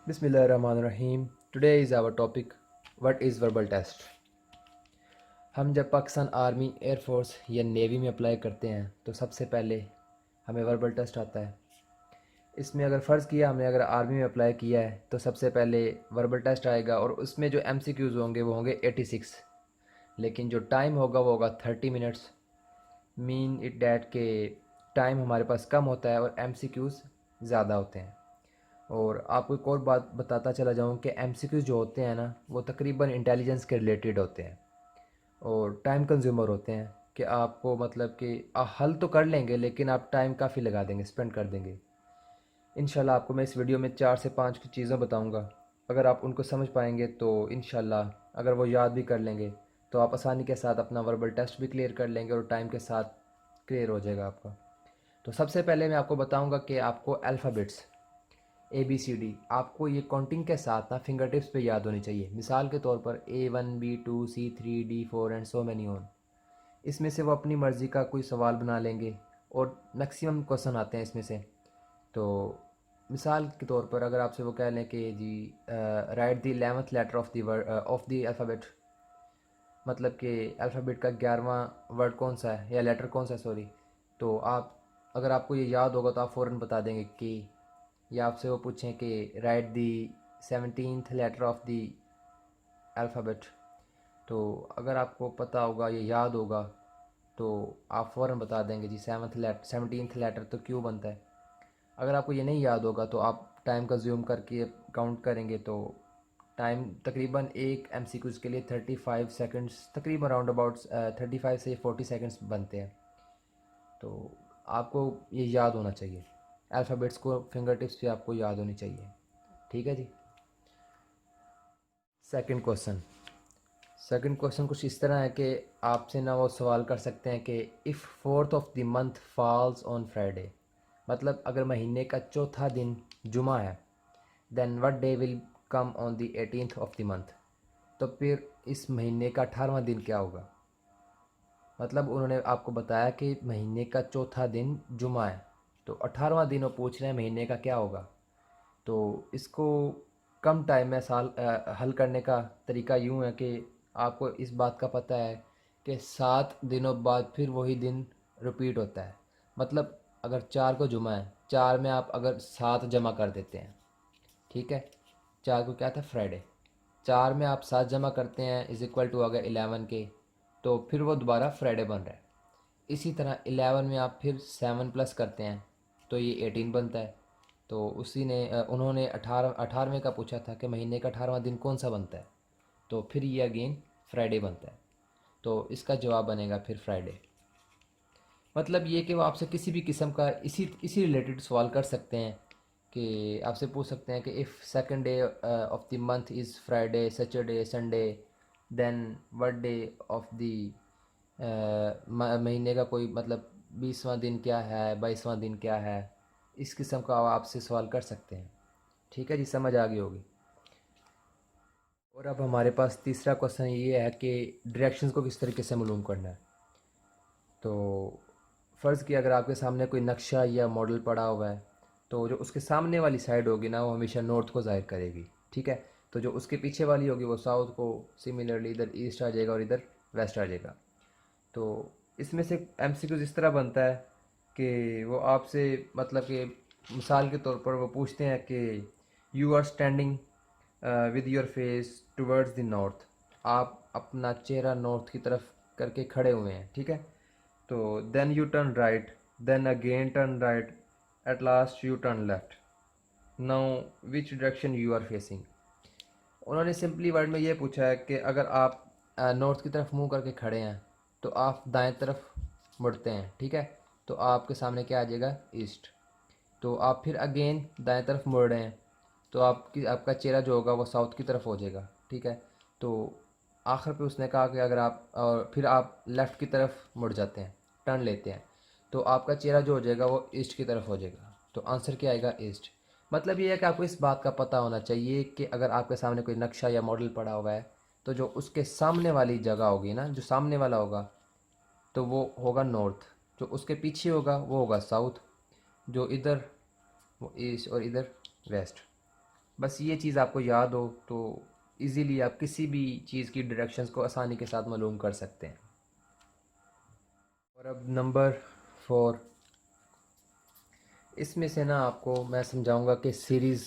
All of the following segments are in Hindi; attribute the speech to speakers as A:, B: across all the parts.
A: बिस्मिल्लाहिर्रहमानिर्रहीम। Today is our topic what is verbal test. हम जब पाकिस्तान आर्मी, एयरफोर्स या नेवी में अप्लाई करते हैं तो सबसे पहले हमें वर्बल टेस्ट आता है। इसमें अगर फ़र्ज़ किया हमने अगर आर्मी में अप्लाई किया है तो सबसे पहले वर्बल टेस्ट आएगा और उसमें जो MCQs होंगे वो होंगे 86, लेकिन जो टाइम होगा वो होगा 30 मिनट्स। मीन इट डैट के टाइम हमारे पास कम होता है और MCQs ज़्यादा होते हैं। और आपको एक और बात बताता चला जाऊँ कि MCQs जो होते हैं ना वो तकरीबन इंटेलिजेंस के रिलेटेड होते हैं और टाइम कंज्यूमर होते हैं कि आपको मतलब कि हल तो कर लेंगे लेकिन आप टाइम काफ़ी लगा देंगे, स्पेंड कर देंगे। इंशाल्लाह आपको मैं इस वीडियो में 4 से 5 की चीज़ें बताऊंगा। अगर आप उनको समझ पाएंगे तो इंशाल्लाह अगर वो याद भी कर लेंगे तो आप आसानी के साथ अपना वर्बल टेस्ट भी क्लियर कर लेंगे और टाइम के साथ क्लियर हो जाएगा आपका। तो सबसे पहले मैं आपको बताऊंगा कि आपको अल्फ़ाबेट्स ABCD आपको ये काउंटिंग के साथ ना फिंगर टिप्स पे याद होनी चाहिए। मिसाल के तौर पर A1 B2 C3 D4 and so many on. इसमें से वो अपनी मर्ज़ी का कोई सवाल बना लेंगे और मैक्सिमम क्वेश्चन आते हैं इसमें से। तो मिसाल के तौर पर अगर आपसे वो कह लें कि जी right the 11th letter of the alphabet, मतलब कि अल्फ़ाबेट का 11वां वर्ड कौन सा है या लेटर कौन सा है, सॉरी। तो आप अगर आपको ये याद होगा तो आप फ़ौरन बता देंगे कि, या आपसे वो पूछें कि write the 17th letter of the alphabet, तो अगर आपको पता होगा, ये याद होगा, तो आप फ़ौरन बता देंगे जी 17th लेटर तो क्यों बनता है। अगर आपको ये नहीं याद होगा तो आप टाइम का ज़ूम करके काउंट करेंगे तो टाइम तकरीबन एक MCQs के लिए 35 सेकंड्स, तकरीबन अराउंड अबाउट 35 से 40 सेकंड्स बनते हैं। तो आपको ये याद होना चाहिए, अल्फ़ाबेट्स को फिंगर टिप्स पे आपको याद होनी चाहिए। ठीक है जी। Second question. सेकंड क्वेश्चन कुछ इस तरह है कि आपसे ना वो सवाल कर सकते हैं कि if 4th of the month falls on Friday, मतलब अगर महीने का चौथा दिन जुमा है, then what day will come on the 18th of the month, तो फिर इस महीने का 18वां दिन क्या होगा। मतलब उन्होंने आपको बताया कि महीने का चौथा दिन जुमा है, तो 18वां दिन वो पूछ रहे हैं महीने का क्या होगा। तो इसको कम टाइम में हल करने का तरीका यूँ है कि आपको इस बात का पता है कि 7 दिनों बाद फिर वही दिन रिपीट होता है। मतलब अगर 4 को जुमा है, 4 में आप अगर 7 जमा कर देते हैं, ठीक है, 4 को क्या था फ्राइडे, 4 में आप 7 जमा करते हैं इज़ इक्वल टू अगर 11 के, तो फिर वो दोबारा फ्राइडे बन रहा है। इसी तरह 11 में आप फिर 7 प्लस करते हैं तो ये 18 बनता है। तो उसी ने उन्होंने 18वें का पूछा था कि महीने का 18वां दिन कौन सा बनता है, तो फिर ये अगेन फ्राइडे बनता है। तो इसका जवाब बनेगा फिर फ्राइडे। मतलब ये कि वो आपसे किसी भी किस्म का इसी इसी रिलेटेड सवाल कर सकते हैं कि आपसे पूछ सकते हैं कि if second day of the month is Friday Saturday Sunday, then what day of the महीने का कोई मतलब 20वां दिन क्या है, 22वां दिन क्या है। इस किस्म का आपसे सवाल कर सकते हैं। ठीक है जी, समझ आ गई होगी। और अब हमारे पास तीसरा क्वेश्चन ये है कि डायरेक्शंस को किस तरीके से मालूम करना है। तो फ़र्ज़ कि अगर आपके सामने कोई नक्शा या मॉडल पड़ा हुआ है तो जो उसके सामने वाली साइड होगी ना वो हमेशा नॉर्थ को ज़ाहिर करेगी, ठीक है। तो जो उसके पीछे वाली होगी वो साउथ को, सिमिलरली इधर ईस्ट आ जाएगा और इधर वेस्ट आ जाएगा। तो इसमें से MCQ इस तरह बनता है कि वो आपसे मतलब कि मिसाल के तौर पर वो पूछते हैं कि you are standing with your face towards the north, आप अपना चेहरा नॉर्थ की तरफ करके खड़े हुए हैं, ठीक है। तो then you turn right, then again turn right, at last you turn left, now which direction you are facing. उन्होंने सिंपली वर्ड में ये पूछा है कि अगर आप नॉर्थ की तरफ मुंह करके खड़े हैं तो आप दाएं तरफ मुड़ते हैं, ठीक है। तो आपके सामने क्या आ जाएगा, ईस्ट। तो आप फिर अगेन दाएं तरफ मुड़ रहे हैं तो आपका चेहरा जो होगा वो साउथ की तरफ हो जाएगा, ठीक है। तो आखिर पे उसने कहा कि अगर आप और फिर आप लेफ़्ट की तरफ मुड़ जाते हैं, टर्न लेते हैं, तो आपका चेहरा जो हो जाएगा वो ईस्ट की तरफ हो जाएगा। तो आंसर क्या आएगा, ईस्ट। मतलब ये है कि आपको इस बात का पता होना चाहिए कि अगर आपके सामने कोई नक्शा या मॉडल पड़ा हुआ है तो जो उसके सामने वाली जगह होगी ना, जो सामने वाला होगा तो वो होगा नॉर्थ, जो उसके पीछे होगा वो होगा साउथ, जो इधर वो ईस्ट और इधर वेस्ट। बस ये चीज़ आपको याद हो तो इजीली आप किसी भी चीज़ की डायरेक्शंस को आसानी के साथ मालूम कर सकते हैं। और अब नंबर 4, इसमें से ना आपको मैं समझाऊंगा कि सीरीज़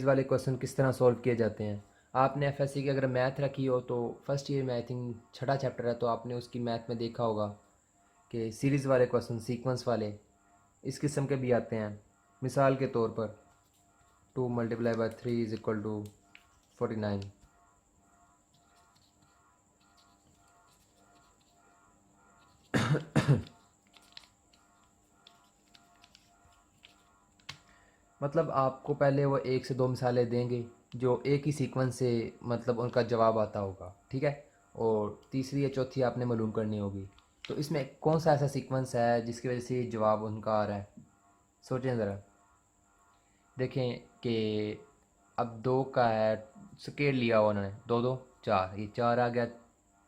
A: वाले क्वेश्चन किस तरह सॉल्व किए जाते हैं। आपने एफएससी की अगर मैथ रखी हो तो फर्स्ट ईयर में आई थिंक छठा चैप्टर है, तो आपने उसकी मैथ में देखा होगा कि सीरीज़ वाले क्वेश्चन सीक्वेंस वाले इस किस्म के भी आते हैं। मिसाल के तौर पर 2 × 3 = 49। मतलब आपको पहले वो 1 से 2 मिसालें देंगे जो एक ही सीक्वेंस से मतलब उनका जवाब आता होगा, ठीक है। और तीसरी या चौथी आपने मालूम करनी होगी। तो इसमें कौन सा ऐसा सीक्वेंस है जिसकी वजह से ये जवाब उनका आ रहा है, सोचें ज़रा। देखें कि अब 2 का है, स्केल लिया हुआ उन्होंने, 2 2 4, ये 4 आ गया,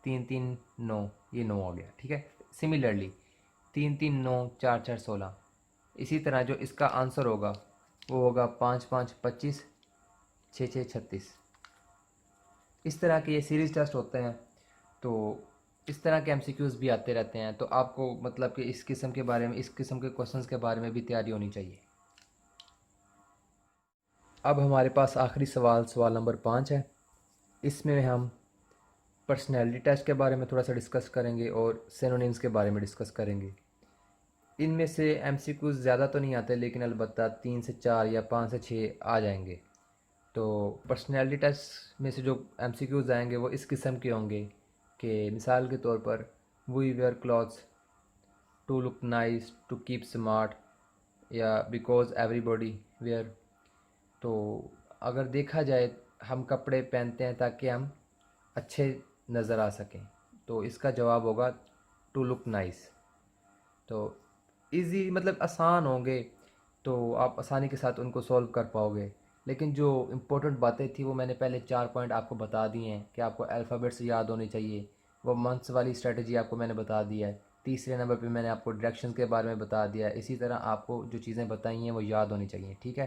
A: 3 3 9, ये 9 आ गया, ठीक है। सिमिलरली 3 3 9 4 4 16। इसी तरह जो इसका आंसर होगा वो होगा 5 5 25, 6 6 36। इस तरह के ये सीरीज़ टेस्ट होते हैं। तो इस तरह के एमसीक्यूज़ भी आते रहते हैं, तो आपको मतलब कि इस किस्म के बारे में, इस किस्म के क्वेश्चंस के बारे में भी तैयारी होनी चाहिए। अब हमारे पास आखिरी सवाल, सवाल नंबर 5 है। इसमें हम पर्सनैलिटी टेस्ट के बारे में थोड़ा सा डिस्कस करेंगे और सिनोनिम्स के बारे में डिस्कस करेंगे। इनमें से एमसीक्यूज़ ज़्यादा तो नहीं आते, लेकिन अलबत्ता 3 से 4 या 5 से 6 आ जाएंगे। तो पर्सनैलिटी टेस्ट में से जो एमसीक्यूज़ आएंगे वो इस किस्म के होंगे कि मिसाल के तौर पर we wear clothes to look nice, to keep smart, या बिकॉज एवरीबॉडी वेयर। तो अगर देखा जाए, हम कपड़े पहनते हैं ताकि हम अच्छे नज़र आ सकें, तो इसका जवाब होगा टू लुक नाइस। तो इजी मतलब आसान होंगे, तो आप आसानी के साथ उनको सॉल्व कर पाओगे। लेकिन जो इम्पोर्टेंट बातें थी वो मैंने पहले 4 पॉइंट आपको बता दिए हैं कि आपको अल्फ़ाबेट्स याद होने चाहिए। वो मंथ्स वाली स्ट्रेटजी आपको मैंने बता दिया है। तीसरे नंबर पे मैंने आपको डायरेक्शंस के बारे में बता दिया है। इसी तरह आपको जो चीज़ें बताई हैं वो याद होनी चाहिए, ठीक है।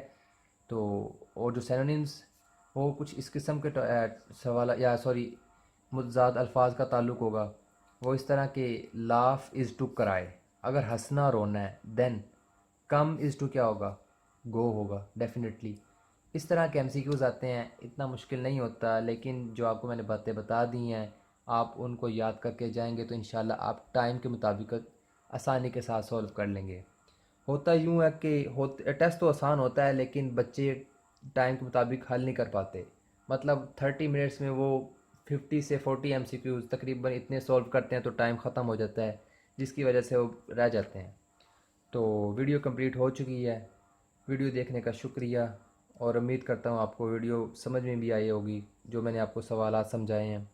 A: तो और जो सिनोनिम्स, वो कुछ इस किस्म के सवाल या सॉरी मुतज़ाद अल्फाज का ताल्लुक़ होगा। वो इस तरह के लाफ इज़ टू क्राई, अगर हंसना रोना है, देन कम इज़ टू क्या होगा, गो होगा डेफिनेटली। इस तरह के एमसीक्यूज़ आते हैं, इतना मुश्किल नहीं होता, लेकिन जो आपको मैंने बातें बता दी हैं आप उनको याद करके जाएंगे तो इंशाल्लाह आप टाइम के मुताबिक आसानी के साथ सॉल्व कर लेंगे। होता यूँ है कि टेस्ट तो आसान होता है, लेकिन बच्चे टाइम के मुताबिक हल नहीं कर पाते। मतलब 30 मिनट्स में वो 50 से 40 एमसीक्यूज़ तकरीबन इतने सॉल्व करते हैं तो टाइम ख़त्म हो जाता है, जिसकी वजह से वो रह जाते हैं। तो वीडियो कंप्लीट हो चुकी है। वीडियो देखने का शुक्रिया, और उम्मीद करता हूँ आपको वीडियो समझ में भी आई होगी, जो मैंने आपको सवालात समझाए हैं।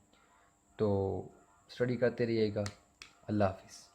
A: तो स्टडी करते रहिएगा। अल्लाह हाफ़िज़।